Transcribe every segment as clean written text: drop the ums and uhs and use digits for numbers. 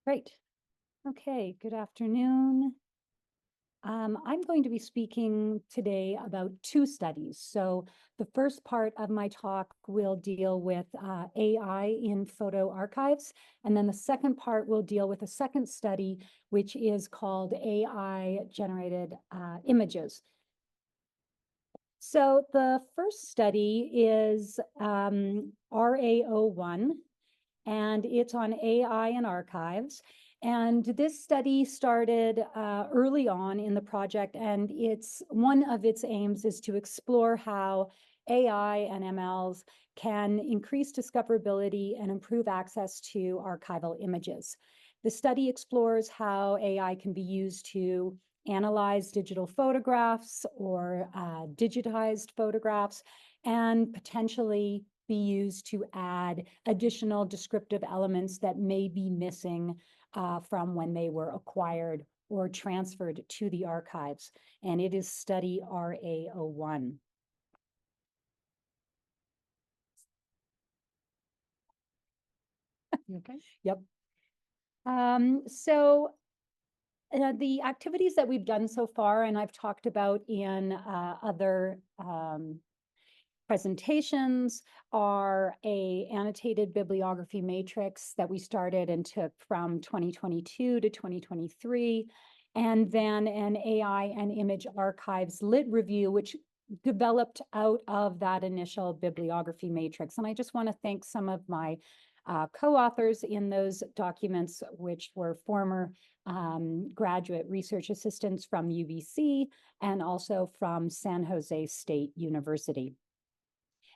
Great. Okay, good afternoon. I'm going to be speaking today about two studies. So the first part of my talk will deal with AI in photo archives. And then the second part will deal with a second study, which is called AI generated images. So the first study is RA01, and it's on AI and archives. And this study started early on in the project, and one of its aims is to explore how AI and MLs can increase discoverability and improve access to archival images. The study explores how AI can be used to analyze digital photographs or digitized photographs, and potentially be used to add additional descriptive elements that may be missing from when they were acquired or transferred to the archives. And it is study RA01. Okay. Yep. The activities that we've done so far, and I've talked about in other presentations, are a annotated bibliography matrix that we started and took from 2022 to 2023, and then an AI and image archives lit review, which developed out of that initial bibliography matrix. And I just want to thank some of my co-authors in those documents, which were former graduate research assistants from UBC and also from San Jose State University.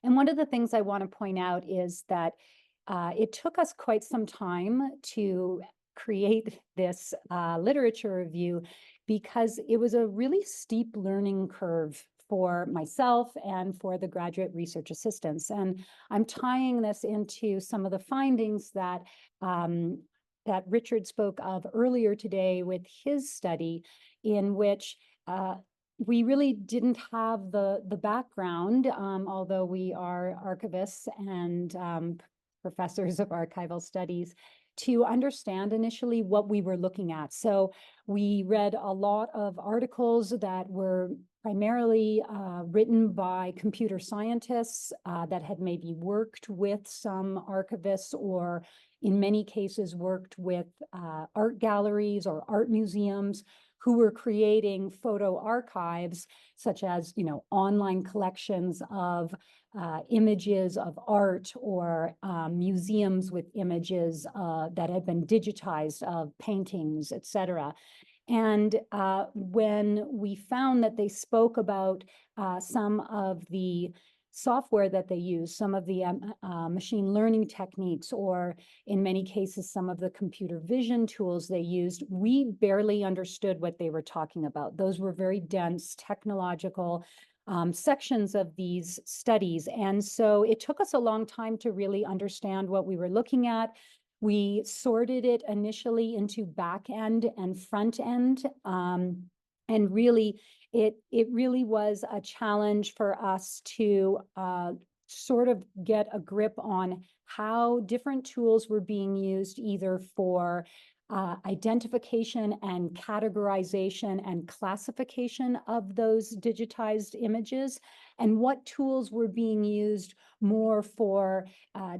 And one of the things I want to point out is that it took us quite some time to create this literature review, because it was a really steep learning curve for myself and for the graduate research assistants. And I'm tying this into some of the findings that that Richard spoke of earlier today with his study, in which we really didn't have the background, although we are archivists and professors of archival studies, to understand initially what we were looking at. So we read a lot of articles that were primarily written by computer scientists that had maybe worked with some archivists, or in many cases worked with art galleries or art museums who were creating photo archives, such as, online collections of images of art, or museums with images that had been digitized of paintings, etc. And when we found that they spoke about some of the software that they use, some of the machine learning techniques, or in many cases, some of the computer vision tools they used, we barely understood what they were talking about. Those were very dense technological sections of these studies. And so it took us a long time to really understand what we were looking at. We sorted it initially into back end and front end. And really, it really was a challenge for us to sort of get a grip on how different tools were being used, either for identification and categorization and classification of those digitized images, and what tools were being used more for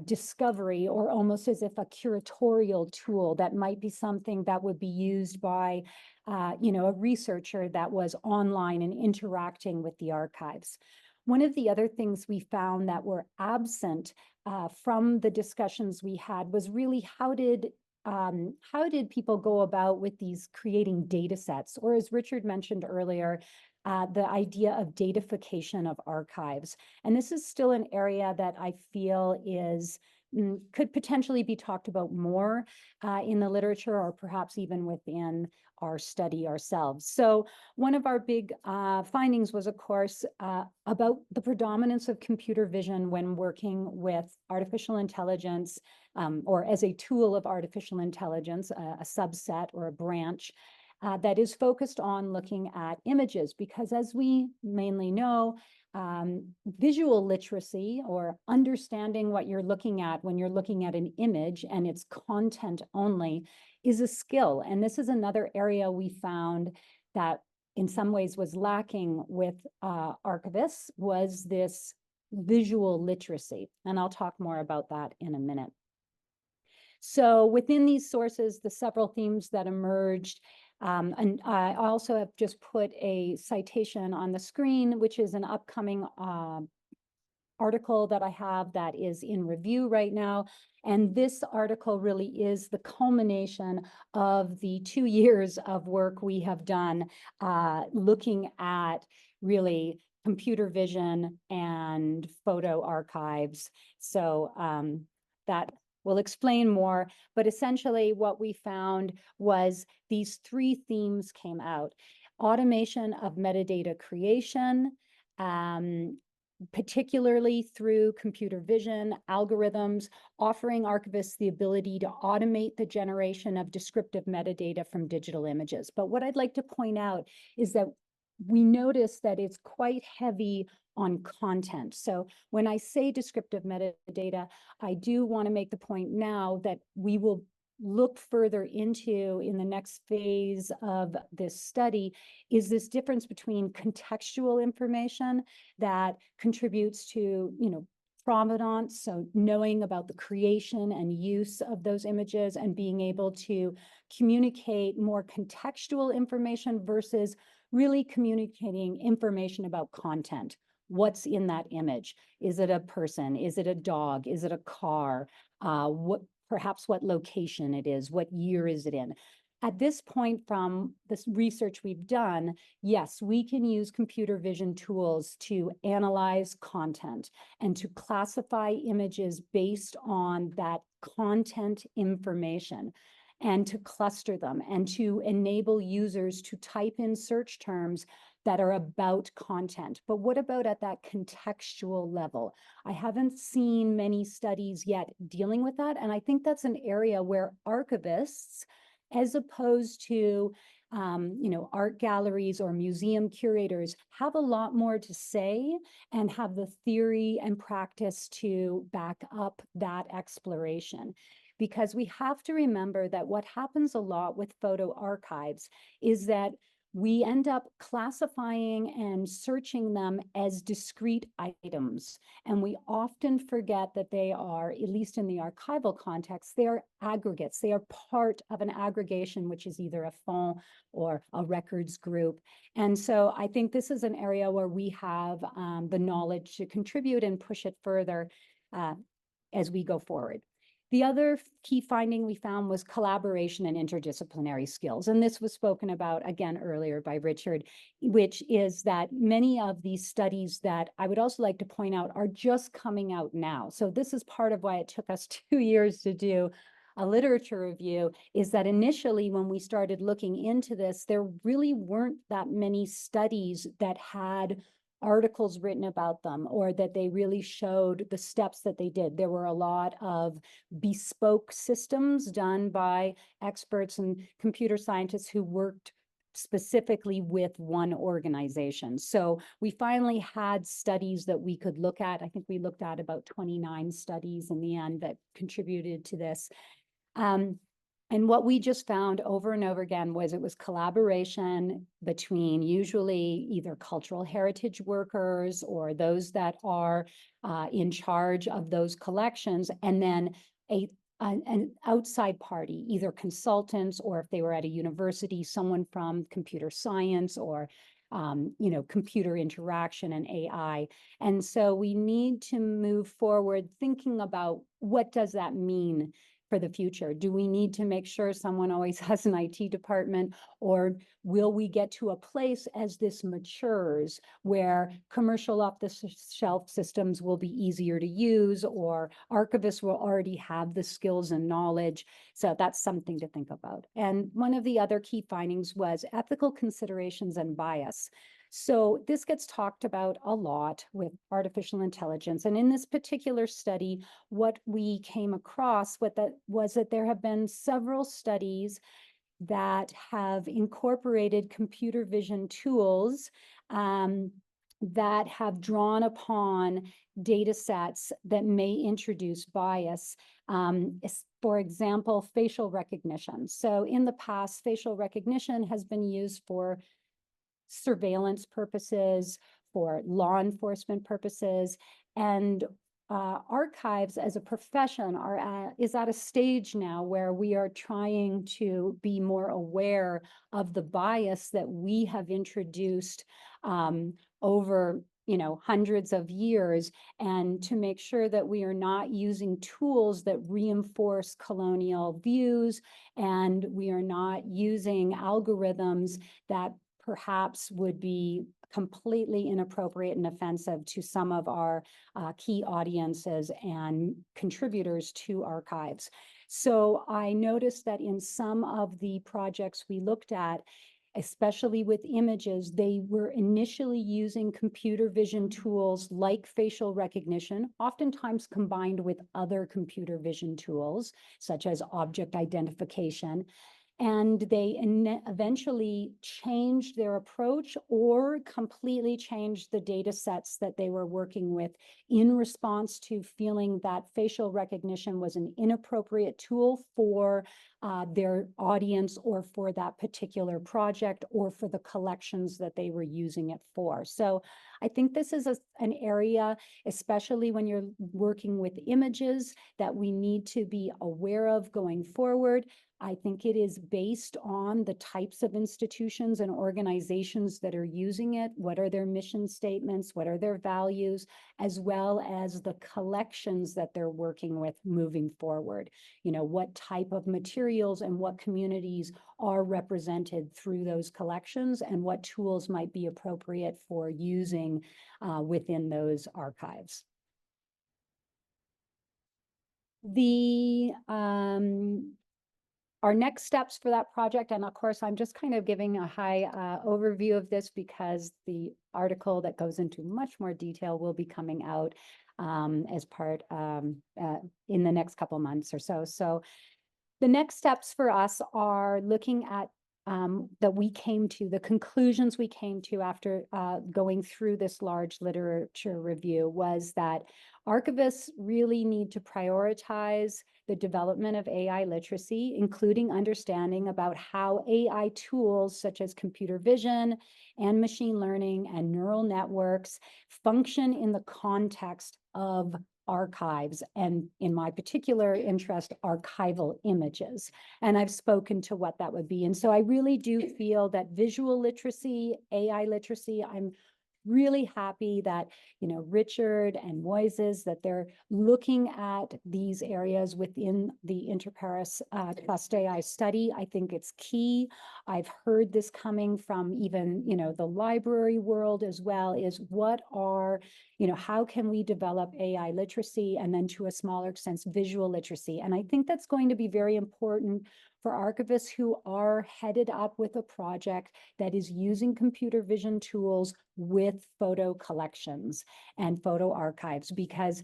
discovery, or almost as if a curatorial tool that might be something that would be used by a researcher that was online and interacting with the archives. One of the other things we found that were absent from the discussions we had was really how did people go about with these creating data sets, or as Richard mentioned earlier, the idea of datafication of archives. And this is still an area that I feel could potentially be talked about more in the literature, or perhaps even within our study ourselves. So one of our big findings was, of course, about the predominance of computer vision when working with artificial intelligence, or as a tool of artificial intelligence, a subset or a branch that is focused on looking at images. Because as we mainly know, visual literacy, or understanding what you're looking at when you're looking at an image and its content only, is a skill. And this is another area we found that in some ways was lacking with archivists, was this visual literacy. And I'll talk more about that in a minute. So within these sources, the several themes that emerged, and I also have just put a citation on the screen, which is an upcoming article that I have that is in review right now. And this article really is the culmination of the 2 years of work we have done looking at really computer vision and photo archives. So that will explain more, but essentially what we found was these 3 themes came out: automation of metadata creation, particularly through computer vision algorithms, offering archivists the ability to automate the generation of descriptive metadata from digital images. But what I'd like to point out is that we notice that it's quite heavy on content. So when I say descriptive metadata, I do want to make the point now that we will look further into in the next phase of this study is this difference between contextual information that contributes to, provenance, so knowing about the creation and use of those images and being able to communicate more contextual information versus really communicating information about content. What's in that image? Is it a person? Is it a dog? Is it a car? Perhaps what location it is, what year is it in. At this point from this research we've done, yes, we can use computer vision tools to analyze content and to classify images based on that content information and to cluster them and to enable users to type in search terms that are about content. But what about at that contextual level? I haven't seen many studies yet dealing with that. And I think that's an area where archivists, as opposed to art galleries or museum curators, have a lot more to say and have the theory and practice to back up that exploration. Because we have to remember that what happens a lot with photo archives is that we end up classifying and searching them as discrete items. And we often forget that they are, at least in the archival context, they are aggregates. They are part of an aggregation, which is either a fond or a records group. And so I think this is an area where we have the knowledge to contribute and push it further as we go forward. The other key finding we found was collaboration and interdisciplinary skills. And this was spoken about again earlier by Richard, which is that many of these studies that I would also like to point out are just coming out now. So this is part of why it took us 2 years to do a literature review, is that initially when we started looking into this, there really weren't that many studies that had articles written about them or that they really showed the steps that they did. There were a lot of bespoke systems done by experts and computer scientists who worked specifically with one organization. So we finally had studies that we could look at. I think we looked at about 29 studies in the end that contributed to this. And what we just found over and over again was it was collaboration between usually either cultural heritage workers or those that are in charge of those collections, and then an outside party, either consultants or if they were at a university, someone from computer science or computer interaction and AI. And so we need to move forward thinking about what does that mean for the future? Do we need to make sure someone always has an IT department, or will we get to a place as this matures where commercial off-the-shelf systems will be easier to use, or archivists will already have the skills and knowledge? So that's something to think about. And one of the other key findings was ethical considerations and bias. So this gets talked about a lot with artificial intelligence. And in this particular study, what we came across was that there have been several studies that have incorporated computer vision tools that have drawn upon data sets that may introduce bias. For example, facial recognition. So in the past, facial recognition has been used for surveillance purposes, for law enforcement purposes, and archives as a profession is at a stage now where we are trying to be more aware of the bias that we have introduced over hundreds of years, and to make sure that we are not using tools that reinforce colonial views, and we are not using algorithms that perhaps would be completely inappropriate and offensive to some of our key audiences and contributors to archives. So I noticed that in some of the projects we looked at, especially with images, they were initially using computer vision tools like facial recognition, oftentimes combined with other computer vision tools, such as object identification. And they eventually changed their approach or completely changed the data sets that they were working with in response to feeling that facial recognition was an inappropriate tool for their audience, or for that particular project, or for the collections that they were using it for. So I think this is an area, especially when you're working with images, that we need to be aware of going forward. I think it is based on the types of institutions and organizations that are using it. What are their mission statements? What are their values? As well as the collections that they're working with moving forward. What type of materials and what communities are represented through those collections, and what tools might be appropriate for using within those archives. Our next steps for that project, and of course, I'm just kind of giving a high overview of this because the article that goes into much more detail will be coming out as part in the next couple months or so. So the next steps for us are looking at the conclusions we came to after going through this large literature review, was that archivists really need to prioritize the development of AI literacy, including understanding about how AI tools such as computer vision and machine learning and neural networks function in the context of archives, and in my particular interest, archival images. And I've spoken to what that would be. And so I really do feel that visual literacy, AI literacy, I'm really happy that, Richard and Moises, that they're looking at these areas within the InterPARES Trust AI study. I think it's key. I've heard this coming from even, the library world as well, is how can we develop AI literacy, and then to a smaller extent, visual literacy. And I think that's going to be very important for archivists who are headed up with a project that is using computer vision tools with photo collections and photo archives, because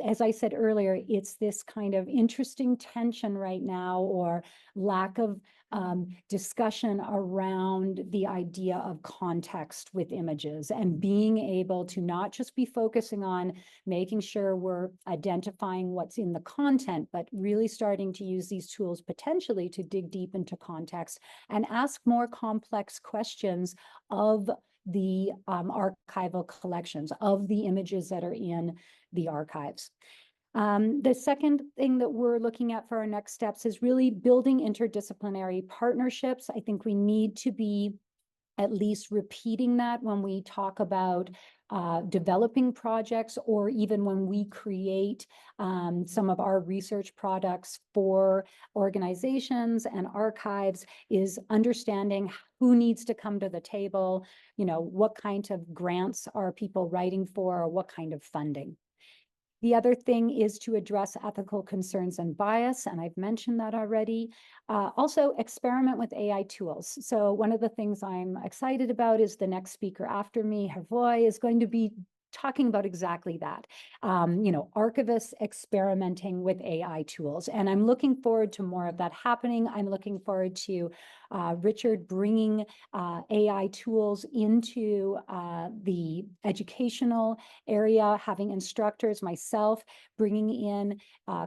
as I said earlier, it's this kind of interesting tension right now, or lack of discussion around the idea of context with images, and being able to not just be focusing on making sure we're identifying what's in the content, but really starting to use these tools potentially to dig deep into context and ask more complex questions of the archival collections, of the images that are in the archives. The second thing that we're looking at for our next steps is really building interdisciplinary partnerships. I think we need to be at least repeating that when we talk about developing projects, or even when we create some of our research products for organizations and archives, is understanding who needs to come to the table, what kind of grants are people writing for, or what kind of funding. The other thing is to address ethical concerns and bias, and I've mentioned that already. Also, experiment with AI tools. So one of the things I'm excited about is the next speaker after me, Hervoy, is going to be talking about exactly that. Archivists experimenting with AI tools. And I'm looking forward to more of that happening. I'm looking forward to Richard bringing AI tools into the educational area, having instructors, myself, bringing in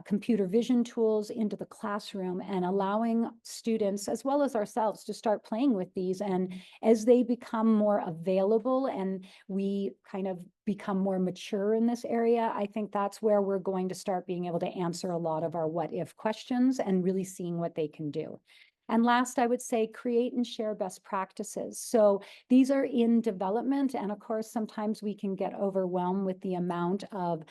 computer vision tools into the classroom and allowing students, as well as ourselves, to start playing with these. And as they become more available and we kind of become more mature in this area, I think that's where we're going to start being able to answer a lot of our what if questions and really seeing what they can do. And last, I would say create and share best practices. So these are in development. And of course, sometimes we can get overwhelmed with the amount of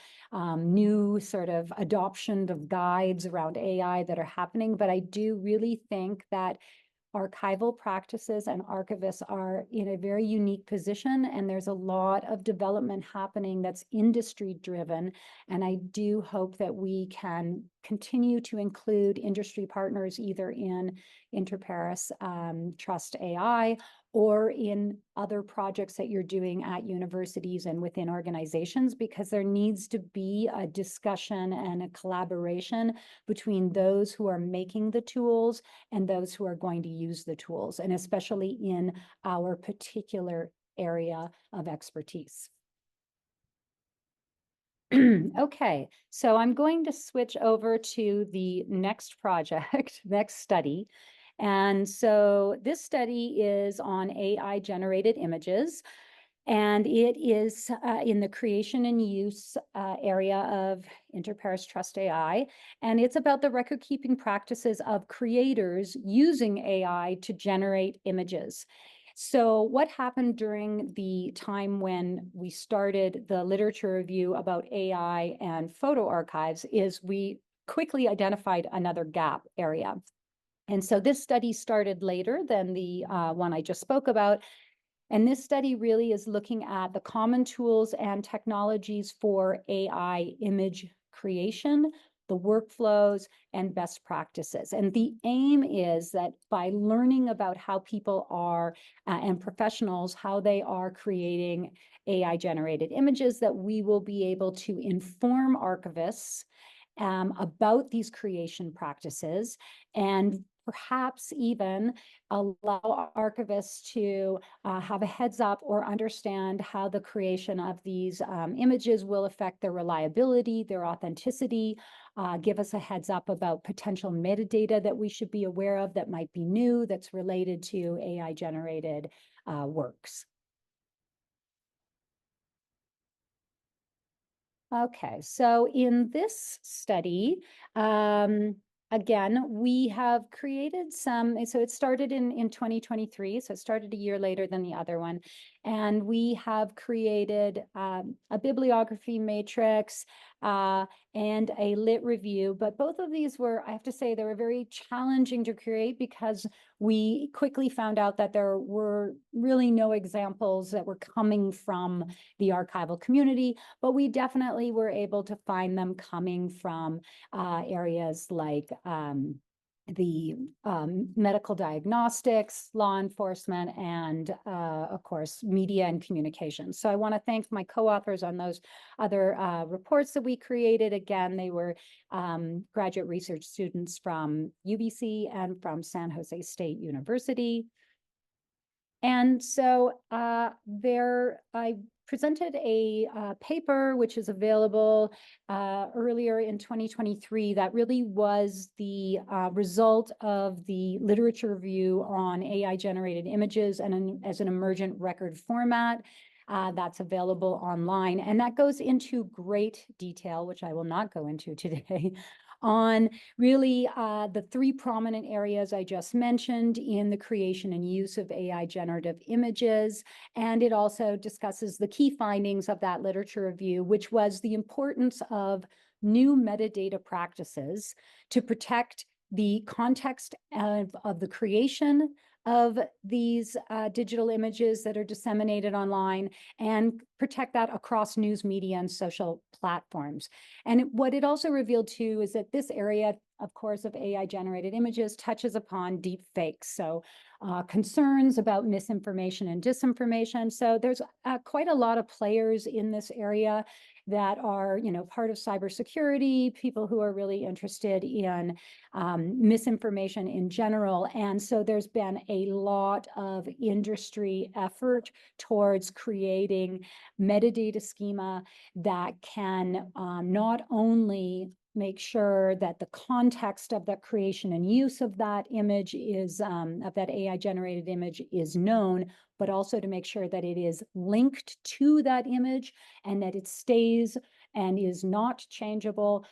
new sort of adoption of guides around AI that are happening. But I do really think that archival practices and archivists are in a very unique position, and there's a lot of development happening that's industry driven. And I do hope that we can continue to include industry partners either in InterPARES Trust AI or in other projects that you're doing at universities and within organizations, because there needs to be a discussion and a collaboration between those who are making the tools and those who are going to use the tools, and especially in our particular area of expertise. Okay, so I'm going to switch over to the next project, next study. And so this study is on AI generated images, and it is in the creation and use area of InterPARES Trust AI. And it's about the record-keeping practices of creators using AI to generate images. So what happened during the time when we started the literature review about AI and photo archives is we quickly identified another gap area. And so this study started later than the one I just spoke about. And this study really is looking at the common tools and technologies for AI image creation, the workflows, and best practices. And the aim is that by learning about how people are and professionals, how they are creating AI generated images, that we will be able to inform archivists about these creation practices, and perhaps even allow archivists to have a heads up or understand how the creation of these images will affect their reliability, their authenticity, give us a heads up about potential metadata that we should be aware of that might be new, that's related to AI generated works. Okay, so in this study, again, we have created some, so it started in 2023, so it started a year later than the other one. And we have created a bibliography matrix and a lit review. But both of these were, I have to say, they were very challenging to create because we quickly found out that there were really no examples that were coming from the archival community, but we definitely were able to find them coming from areas like the medical diagnostics, law enforcement, and of course, media and communications. So I want to thank my co-authors on those other reports that we created. Again, they were graduate research students from UBC and from San Jose State University. And so I presented a paper which is available earlier in 2023 that really was the result of the literature review on AI generated images and as an emergent record format. That's available online, and that goes into great detail, which I will not go into today, on really the three prominent areas I just mentioned in the creation and use of AI generative images. And it also discusses the key findings of that literature review, which was the importance of new metadata practices to protect the context of the creation of these digital images that are disseminated online, and protect that across news media and social platforms. And what it also revealed too is that this area of course, of AI generated images touches upon deep fakes. So concerns about misinformation and disinformation. So there's quite a lot of players in this area that are, part of cybersecurity, people who are really interested in misinformation in general. And so there's been a lot of industry effort towards creating metadata schema that can not only make sure that the context of that creation and use of that image is, of that AI generated image is known, but also to make sure that it is linked to that image and that it stays and is not changeable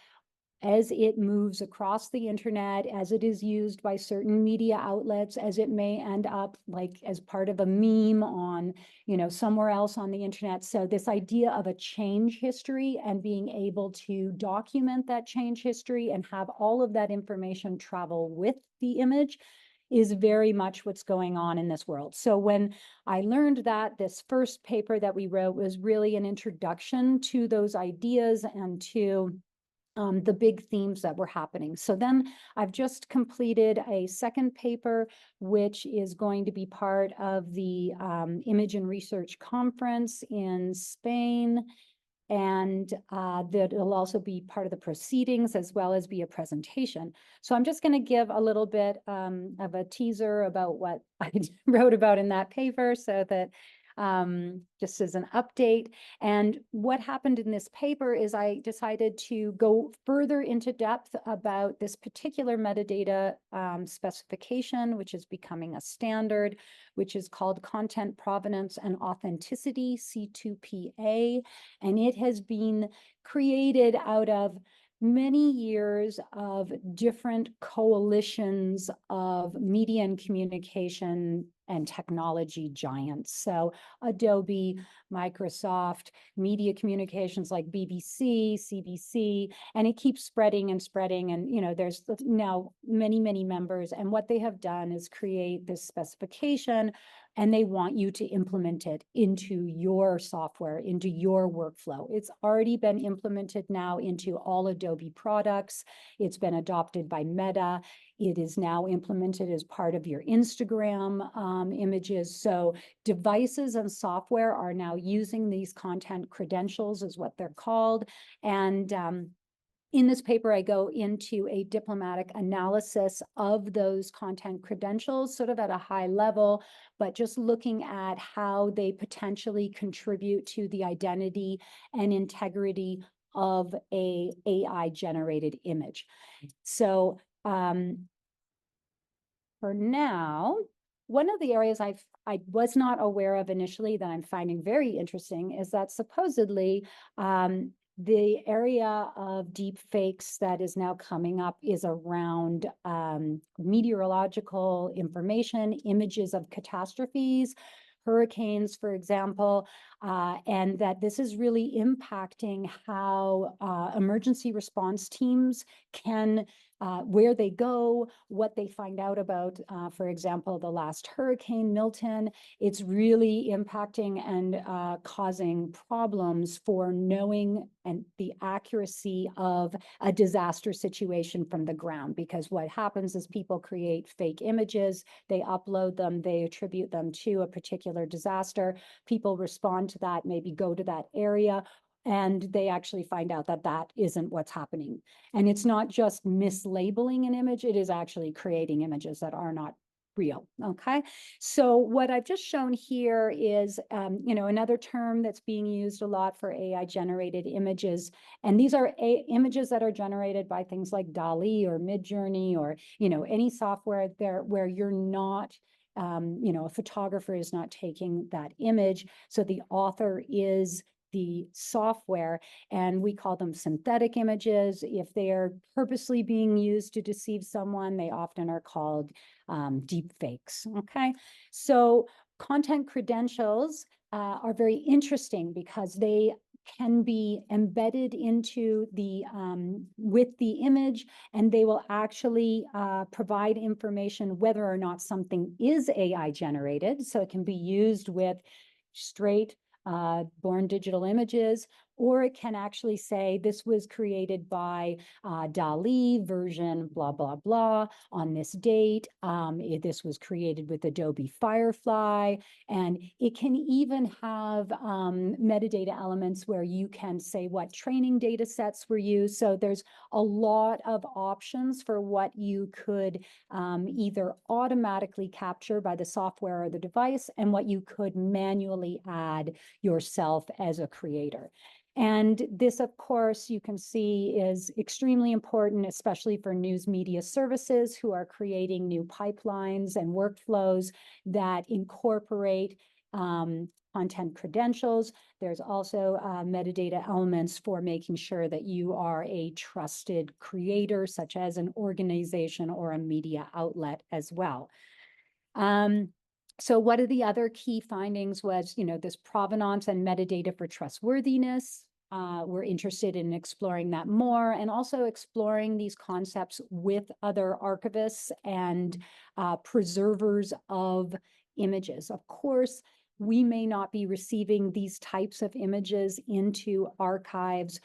as it moves across the internet, as it is used by certain media outlets, as it may end up like as part of a meme on, somewhere else on the internet. So this idea of a change history and being able to document that change history and have all of that information travel with the image is very much what's going on in this world. So when I learned that, this first paper that we wrote was really an introduction to those ideas and to the big themes that were happening. So then I've just completed a second paper, which is going to be part of the Image and Research Conference in Spain. And that it'll also be part of the proceedings as well as be a presentation. So I'm just going to give a little bit of a teaser about what I wrote about in that paper so that just as an update. And what happened in this paper is I decided to go further into depth about this particular metadata specification, which is becoming a standard, which is called Content Provenance and Authenticity, C2PA. And it has been created out of many years of different coalitions of media and communication and technology giants. So Adobe, Microsoft, media communications like BBC, CBC, and it keeps spreading and spreading. And, there's now many, many members. And what they have done is create this specification, and they want you to implement it into your software, into your workflow. It's already been implemented now into all Adobe products. It's been adopted by Meta. It is now implemented as part of your Instagram images. So devices and software are now using these content credentials, is what they're called. And in this paper, I go into a diplomatic analysis of those content credentials, sort of at a high level, but just looking at how they potentially contribute to the identity and integrity of a AI-generated image. So for now, one of the areas I was not aware of initially that I'm finding very interesting is that supposedly the area of deep fakes that is now coming up is around meteorological information, images of catastrophes, hurricanes, for example, and that this is really impacting how emergency response teams can where they go, what they find out about, for example, the last hurricane, Milton. It's really impacting and causing problems for knowing and the accuracy of a disaster situation from the ground. Because what happens is people create fake images, they upload them, they attribute them to a particular disaster. People respond to that, maybe go to that area, and they actually find out that that isn't what's happening. And it's not just mislabeling an image, it is actually creating images that are not real, okay? So what I've just shown here is, another term that's being used a lot for AI-generated images. And these are images that are generated by things like DALL-E or Midjourney or, any software there where you're not, a photographer is not taking that image. So the author is the software, and we call them synthetic images. If they are purposely being used to deceive someone, they often are called deep fakes, okay? So content credentials are very interesting because they can be embedded into the with the image, and they will actually provide information whether or not something is AI generated. So it can be used with straight born digital images, or it can actually say this was created by DALL-E version blah, blah, blah on this date. This was created with Adobe Firefly. And it can even have metadata elements where you can say what training data sets were used. So there's a lot of options for what you could either automatically capture by the software or the device, and what you could manually add yourself as a creator. And this, of course, you can see is extremely important, especially for news media services who are creating new pipelines and workflows that incorporate content credentials. There's also metadata elements for making sure that you are a trusted creator, such as an organization or a media outlet as well. So what are the other key findings was, this provenance and metadata for trustworthiness. We're interested in exploring that more, and also exploring these concepts with other archivists and preservers of images. Of course, we may not be receiving these types of images into archives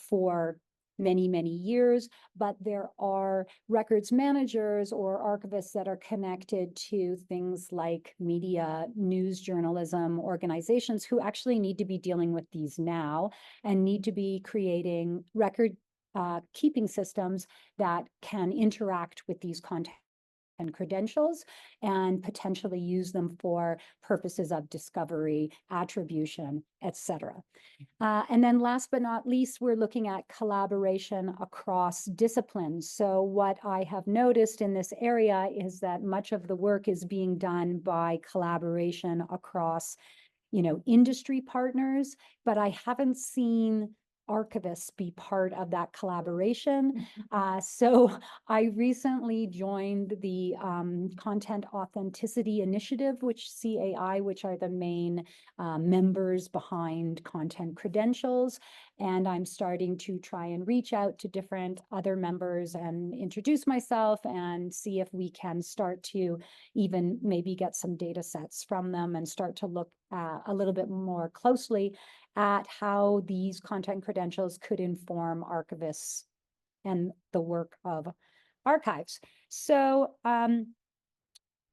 for many, many years, but there are records managers or archivists that are connected to things like media, news journalism organizations who actually need to be dealing with these now and need to be creating record keeping systems that can interact with these content and credentials and potentially use them for purposes of discovery, attribution, etc. And then last but not least, we're looking at collaboration across disciplines. So what I have noticed in this area is that much of the work is being done by collaboration across, industry partners, but I haven't seen archivists be part of that collaboration. So I recently joined the Content Authenticity Initiative, which CAI, which are the main members behind content credentials. And I'm starting to try and reach out to different other members and introduce myself and see if we can start to even maybe get some data sets from them and start to look a little bit more closely at how these content credentials could inform archivists and the work of archives. So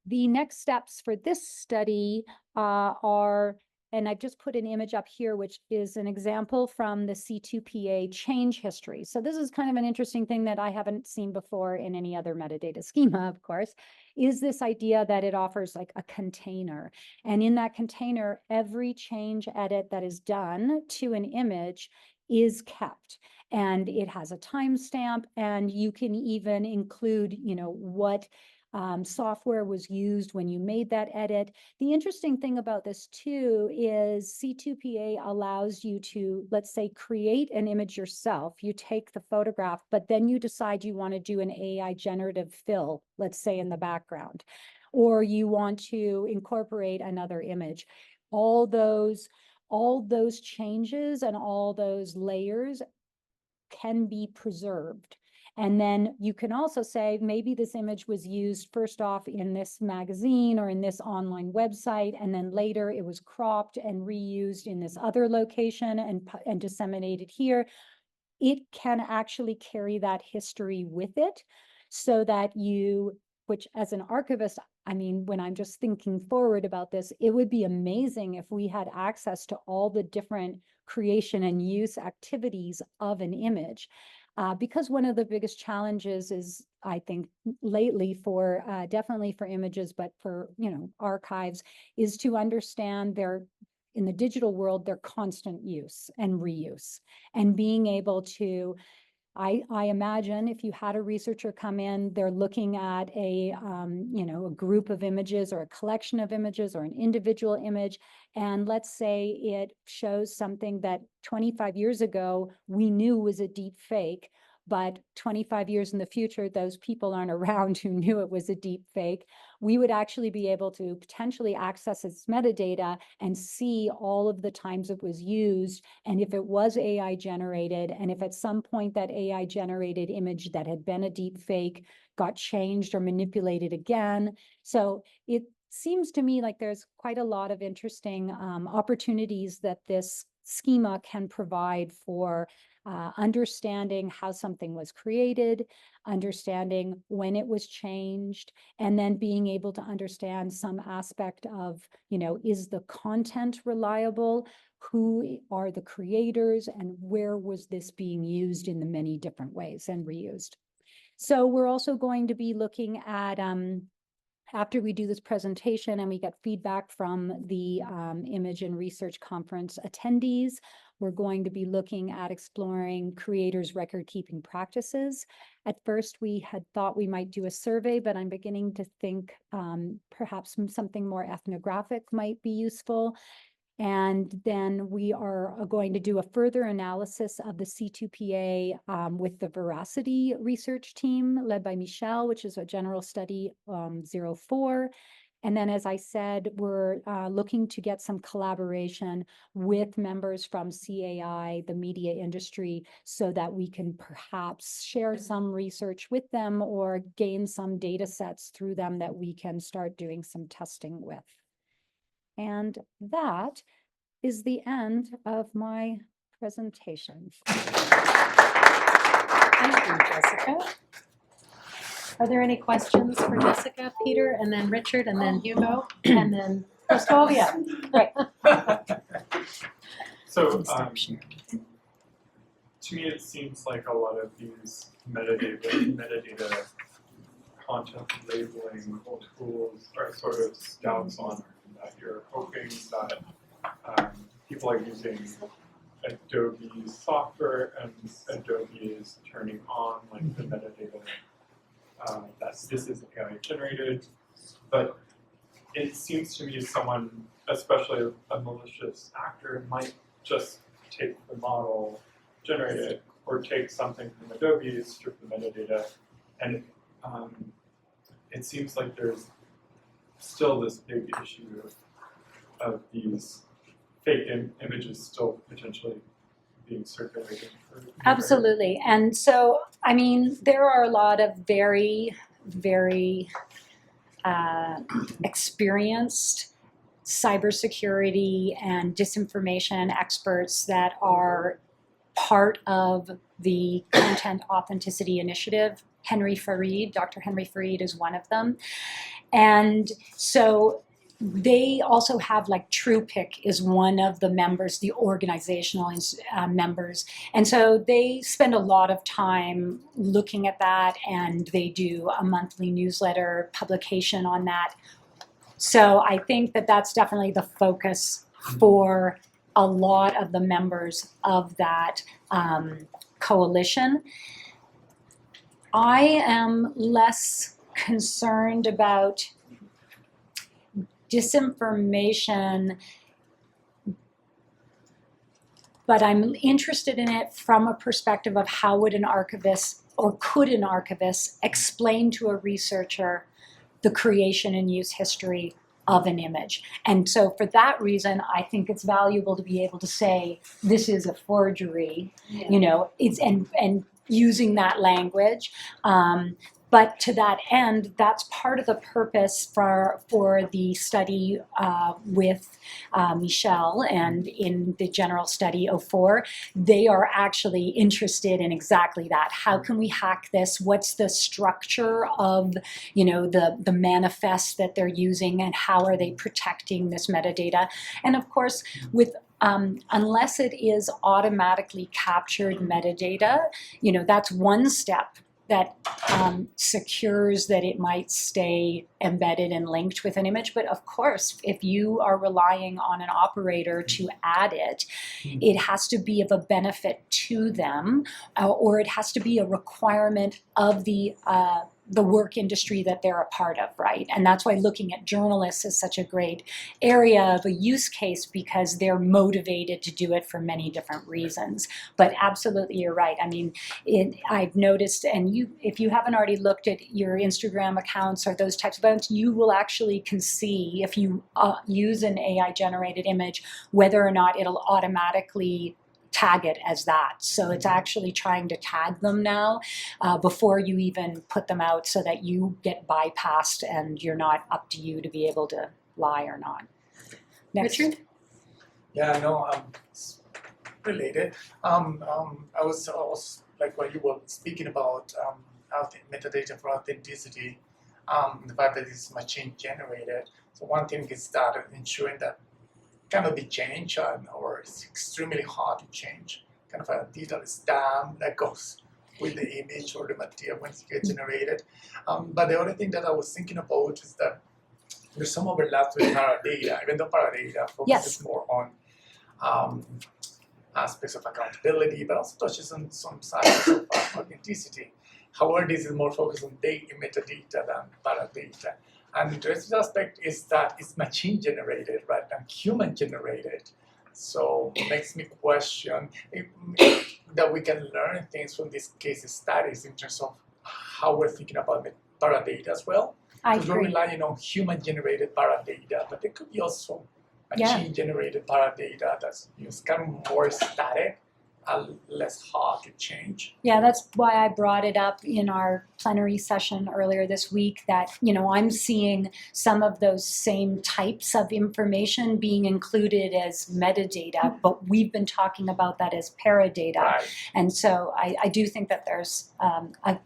the next steps for this study are, and I've just put an image up here, which is an example from the C2PA change history. So this is kind of an interesting thing that I haven't seen before in any other metadata schema, of course, is this idea that it offers like a container. And in that container, every change edit that is done to an image is kept. And it has a timestamp, and you can even include, what software was used when you made that edit. The interesting thing about this too is C2PA allows you to, let's say, create an image yourself. You take the photograph, but then you decide you want to do an AI generative fill, let's say in the background, or you want to incorporate another image. All those changes and all those layers can be preserved. And then you can also say, maybe this image was used first off in this magazine or in this online website, and then later it was cropped and reused in this other location and disseminated here. It can actually carry that history with it, so that which as an archivist, I mean, when I'm just thinking forward about this, it would be amazing if we had access to all the different creation and use activities of an image. Because one of the biggest challenges is, I think, lately for definitely for images, but for archives, is to understand in the digital world their constant use and reuse, and being able to. I imagine if you had a researcher come in, they're looking at a group of images or a collection of images or an individual image, and let's say it shows something that 25 years ago we knew was a deep fake, but 25 years in the future, those people aren't around who knew it was a deep fake. We would actually be able to potentially access its metadata and see all of the times it was used, and if it was AI generated, and if at some point that AI generated image that had been a deep fake got changed or manipulated again. So it seems to me like there's quite a lot of interesting opportunities that this schema can provide for understanding how something was created, understanding when it was changed, and then being able to understand some aspect of, is the content reliable? Who are the creators, and where was this being used in the many different ways and reused? So we're also going to be looking at, after we do this presentation and we get feedback from the Image and Research Conference attendees, we're going to be looking at exploring creators' record-keeping practices. At first, we had thought we might do a survey, but I'm beginning to think perhaps something more ethnographic might be useful. And then we are going to do a further analysis of the C2PA with the Veracity research team led by Michelle, which is a general study 04. And then, as I said, we're looking to get some collaboration with members from CAI, the media industry, so that we can perhaps share some research with them or gain some data sets through them that we can start doing some testing with. And that is the end of my presentation. Thank you, Jessica. Are there any questions for Jessica, Peter, and then Richard, and then Hugo, and then Prastovia? Right. So, to me, it seems like a lot of these metadata content labeling tools are sort of scouts on that. You're hoping that people are using Adobe software and Adobe is turning on like the metadata that this is AI generated, but it seems to me someone, especially a malicious actor, might just take the model, generate it, or take something from Adobe, strip the metadata, and it seems like there's still this big issue of these fake images still potentially being circulated. Absolutely. And so, I mean, there are a lot of very, very experienced cybersecurity and disinformation experts that are part of the Content Authenticity Initiative. Dr. Henry Farid is one of them. And so they also have, like, TruePic is one of the members, the organizational members. And so they spend a lot of time looking at that, and they do a monthly newsletter publication on that. So I think that that's definitely the focus for a lot of the members of that coalition. I am less concerned about disinformation, but I'm interested in it from a perspective of how would an archivist, or could an archivist, explain to a researcher the creation and use history of an image. And so for that reason, I think it's valuable to be able to say, this is a forgery, it's and using that language. But to that end, that's part of the purpose for the study with Michelle, and in the general study 04, they are actually interested in exactly that. How can we hack this? What's the structure of, the manifest that they're using, and how are they protecting this metadata? And of course, with unless it is automatically captured metadata, that's one step that secures that it might stay embedded and linked with an image. But of course, if you are relying on an operator to add it, it has to be of a benefit to them, or it has to be a requirement of the work industry that they're a part of, right? And that's why looking at journalists is such a great area of a use case, because they're motivated to do it for many different reasons. But absolutely, you're right. I mean, I've noticed, and if you haven't already looked at your Instagram accounts or those types of events, you will actually can see, if you use an AI-generated image, whether or not it'll automatically tag it as that. So it's actually trying to tag them now before you even put them out, so that you get bypassed and you're not up to you to be able to lie or not. Next. Richard? Yeah, no, related. I was also, like when you were speaking about metadata for authenticity, the fact that it's machine generated. So one thing is that ensuring that cannot be changed or it's extremely hard to change. Kind of a digital stamp that goes with the image or the material when it gets generated. But the other thing that I was thinking about is that there's some overlap with Paradata, even though Paradata focuses more on aspects of accountability, but also touches on some sides of authenticity. However, this is more focused on data metadata than Paradata. And the interesting aspect is that it's machine generated rather than human generated. So it makes me question that we can learn things from these case studies in terms of how we're thinking about the Paradata as well. I Because we're agree. relying on human-generated Paradata, but there could be also machine-generated Paradata that's kind of more static and less hard to change. Yeah, that's why I brought it up in our plenary session earlier this week that, I'm seeing some of those same types of information being included as metadata, but we've been talking about that as paradata. Right. And so I do think that there's a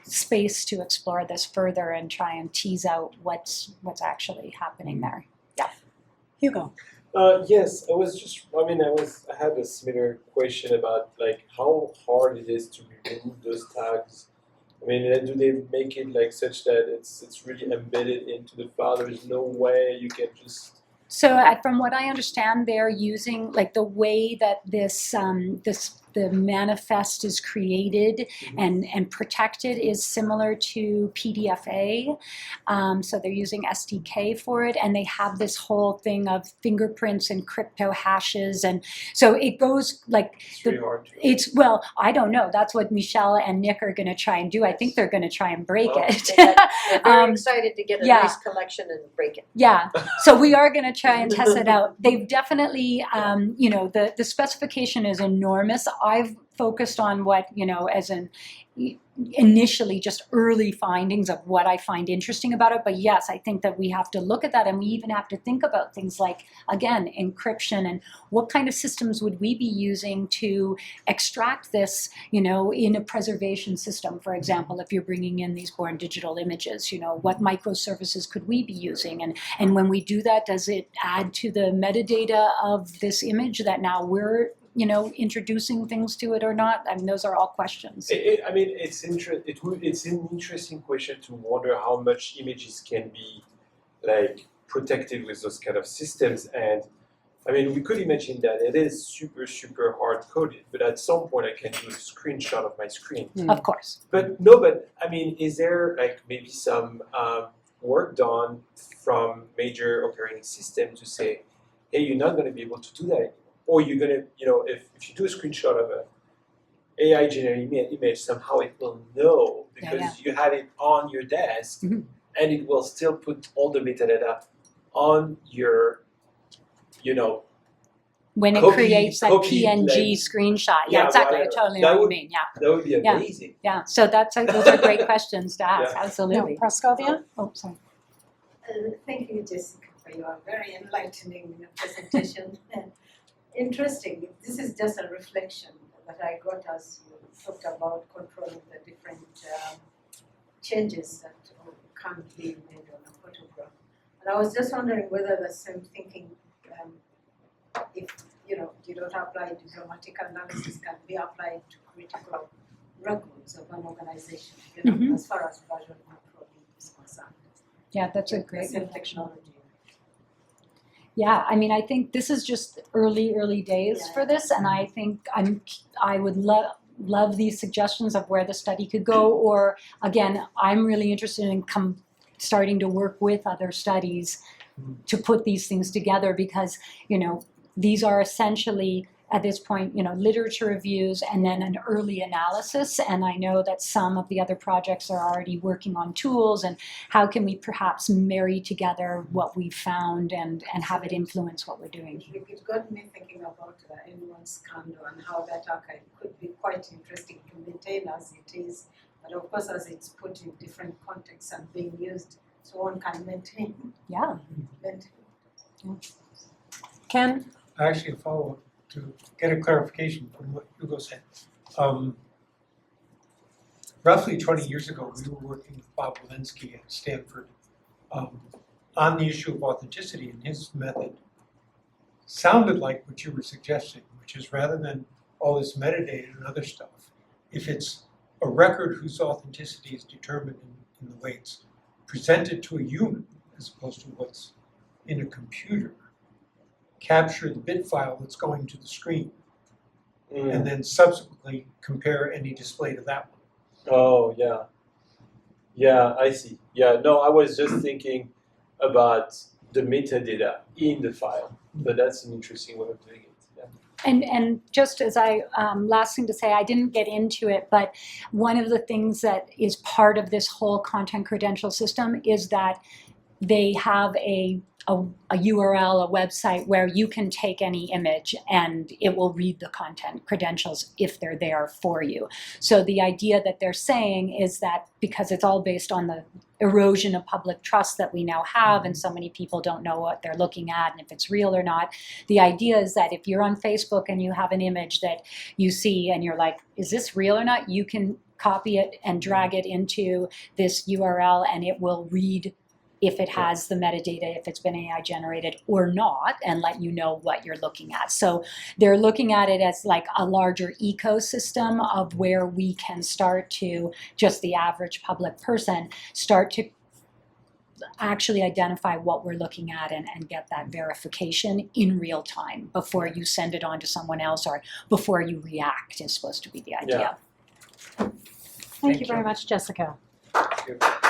space to explore this further and try and tease out what's actually happening there. Hugo. Yes, I had a similar question about like how hard it is to remove those tags. I mean, do they make it like such that it's really embedded into the file? There's no way you can just. So from what I understand, they're using like the way that the manifest is created and protected is similar to PDFA. So they're using SDK for it, and they have this whole thing of fingerprints and crypto hashes, and so it goes like It's really hard to. well, I don't know. That's what Michelle and Nick are going to try and do. I think they're going to try and break Well, it. They're very excited to get a yeah. nice collection and break it. Yeah, so we are going to try and test it out. They've definitely, the specification is enormous. I've focused on what, as an initially just early findings of what I find interesting about it. But yes, I think that we have to look at that, and we even have to think about things like, again, encryption and what kind of systems would we be using to extract this, in a preservation system, for example, if you're bringing in these born digital images, what microservices could we be using? And when we do that, does it add to the metadata of this image that now we're introducing things to it or not? I mean, those are all questions. It's an interesting question to wonder how much images can be like protected with those kind of systems. And I mean, we could imagine that it is super, super hard coded, but at some point I can do a screenshot of my screen. Of course. But I mean, is there like maybe some work done from major operating system to say, hey, you're not going to be able to do that anymore? Or you're going to, if you do a screenshot of a AI generated image, somehow it will know because you have it on your desk, and it will still put all the metadata on your, when it creates that PNG screenshot. Yeah, exactly. I totally know what you mean. Yeah. That would be amazing. Yeah. So those are great questions to ask. Yeah. Absolutely. No, Praskovia? Oh, sorry. Thank you, Jessica, for your very enlightening presentation. Interesting. This is just a reflection that I got as you talked about controlling the different changes that can be made on a photograph. And I was just wondering whether the same thinking, if you don't apply to dramatic analysis, can be applied to critical records of an organization, as far as version controlling is concerned. Yeah, that's a great Same reflection. technology. Yeah, I mean, I think this is just early days for this, and I think I would love these suggestions of where the study could go. Or again, I'm really interested in starting to work with other studies to put these things together, because these are essentially at this point, literature reviews and then an early analysis. And I know that some of the other projects are already working on tools and how can we perhaps marry together what we've found and have it influence what we're doing. It got me thinking about anyone's scandal and how that archive could be quite interesting to maintain as it is, but of course as it's put in different contexts and being used, so one can maintain. Yeah. Ken? I actually follow to get a clarification from what Hugo said. Roughly 20 years ago, we were working with Bob Walensky at Stanford on the issue of authenticity, and his method sounded like what you were suggesting, which is rather than all this metadata and other stuff, if it's a record whose authenticity is determined in the way it's presented to a human, as opposed to what's in a computer, capture the bit file that's going to the screen, and then subsequently compare any display to that one. Oh, yeah. Yeah, I see. Yeah, no, I was just thinking about the metadata in the file, but that's an interesting way of doing it. Yeah. And just as last thing to say, I didn't get into it, but one of the things that is part of this whole content credential system is that they have a URL, a website where you can take any image and it will read the content credentials if they're there for you. So the idea that they're saying is that because it's all based on the erosion of public trust that we now have, and so many people don't know what they're looking at and if it's real or not, the idea is that if you're on Facebook and you have an image that you see and you're like, is this real or not? You can copy it and drag it into this URL and it will read if it has the metadata, if it's been AI generated or not, and let you know what you're looking at. So they're looking at it as like a larger ecosystem of where we can start to, just the average public person, start to actually identify what we're looking at and get that verification in real time before you send it on to someone else or before you react is supposed to be the idea. Thank you very much, Jessica. Thank you.